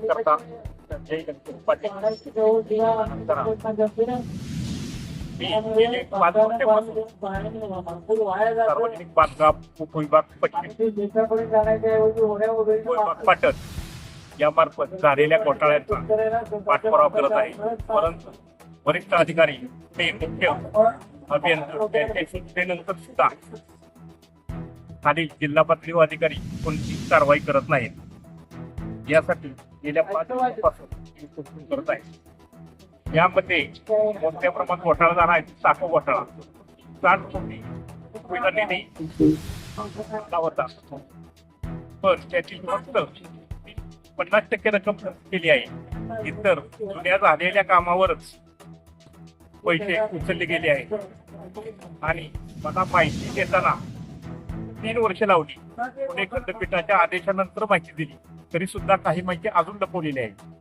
करता संजय गणपती पाटील मी गेले 5 वर्षापासून सार्वजनिक बांधकाम उपविभाग पश्चिम उपविभाग पाटण यामार्फत झालेल्या घोटाळ्यांचा पाठपुरावा करत आहे. परंतु वरिष्ठ अधिकारी ते मुख्य अभियंता त्यांच्या सूचनेनंतर सुद्धा खालील जिल्हा पातळीवर अधिकारी कोणतीच कारवाई करत नाहीत. यासाठी गेल्या 5 वर्षांपासून करत आहे. यामध्ये मोठ्या प्रमाणात घोटाळा झाला आहे. साखर घोटाळा 60 कोटी रुपयाचा निधी होता, पण त्याची फक्त 50% रक्कम केली आहे. इतर जुन्या झालेल्या कामावरच पैसे उचलले गेले आहेत आणि मला माहिती देताना 3 वर्ष लावली. पुणे खंडपीठाच्या आदेशानंतर माहिती दिली तरी सुद्धा काही माहिती अजून लपवलेली आहे.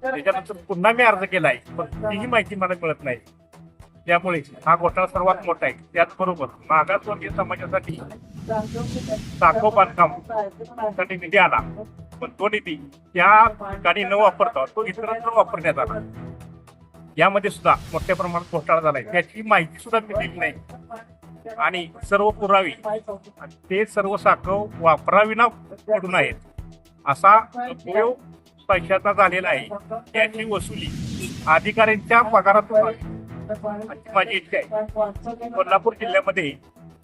त्याच्यानंतर पुन्हा मी अर्ज केला आहे, पण तीही माहिती मला मिळत नाही. त्यामुळे हा घोटाळा सर्वात मोठा आहे. त्याचबरोबर मागासवर्गीय समाजासाठी साखो बांधकाम साठी निधी आला, पण तो निधी त्या ठिकाणी न वापरता तो इतरांना वापरण्यात आला. यामध्ये सुद्धा मोठ्या प्रमाणात घोटाळा झालाय. त्याची माहिती सुद्धा मी दिली नाही आणि सर्व पुरावे ते सर्व साखो वापराविना पडून आहेत. असा उपयोग पैशाचा झालेला आहे. त्याची वसुली अधिकाऱ्यांच्या पगारातून माझी इच्छा आहे. कोल्हापूर जिल्ह्यामध्ये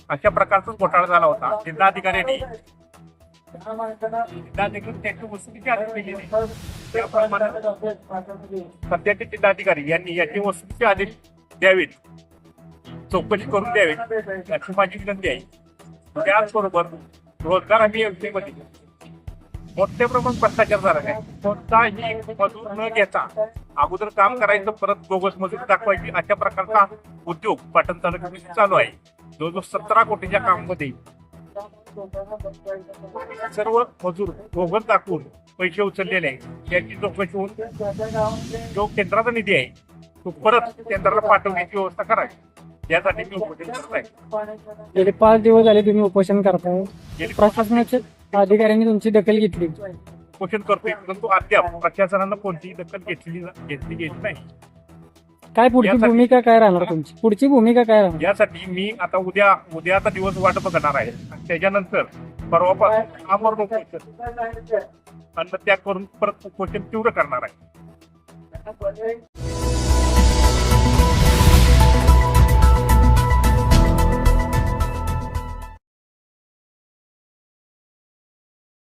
अशा प्रकारचा घोटाळा झाला होता. जिल्हाधिकाऱ्यांनी त्याची वसुलीची आदेश दिले नाही. त्याप्रमाणे सध्याचे जिल्हाधिकारी यांनी याची वसुलीचे आदेश द्यावेत, चौकशी करून द्यावेत याची माझी विनंती आहे. त्याचबरोबर रोजगार हमी योजनेमध्ये मोठ्या प्रमाणात भ्रष्टाचार झाला आहे. कोणताही मजूर न घेता अगोदर काम करायचं, परत बोगस मजूर दाखवायची, अशा प्रकारचा उद्योग पाटण तालुक्यामध्ये चालू आहे. जवळजवळ 17 कोटीच्या कामामध्ये सर्व मजूर बोगस दाखवून पैसे उचललेले आहेत. याची चौकशी होऊन जो केंद्राचा निधी आहे तो परत केंद्राला पाठवण्याची व्यवस्था करावी, यासाठी मी उपोषण करत आहे. गेले 5 दिवस झाले तुम्ही उपोषण करताय. प्रशासनाच्या अधिकाऱ्यांनी तुमची दखल घेतली? उपोषण करतोय, परंतु अद्याप प्रशासनानं कोणतीही दखल घेतली गेली नाही. काय पुढची भूमिका काय राहणार तुमची? पुढची भूमिका काय राहणार? यासाठी मी आता उद्याचा दिवस वाट बघणार आहे. त्याच्यानंतर परवापासून आमरण उपोषण अन्न त्याग करून परत उपोषण तीव्र करणार आहे.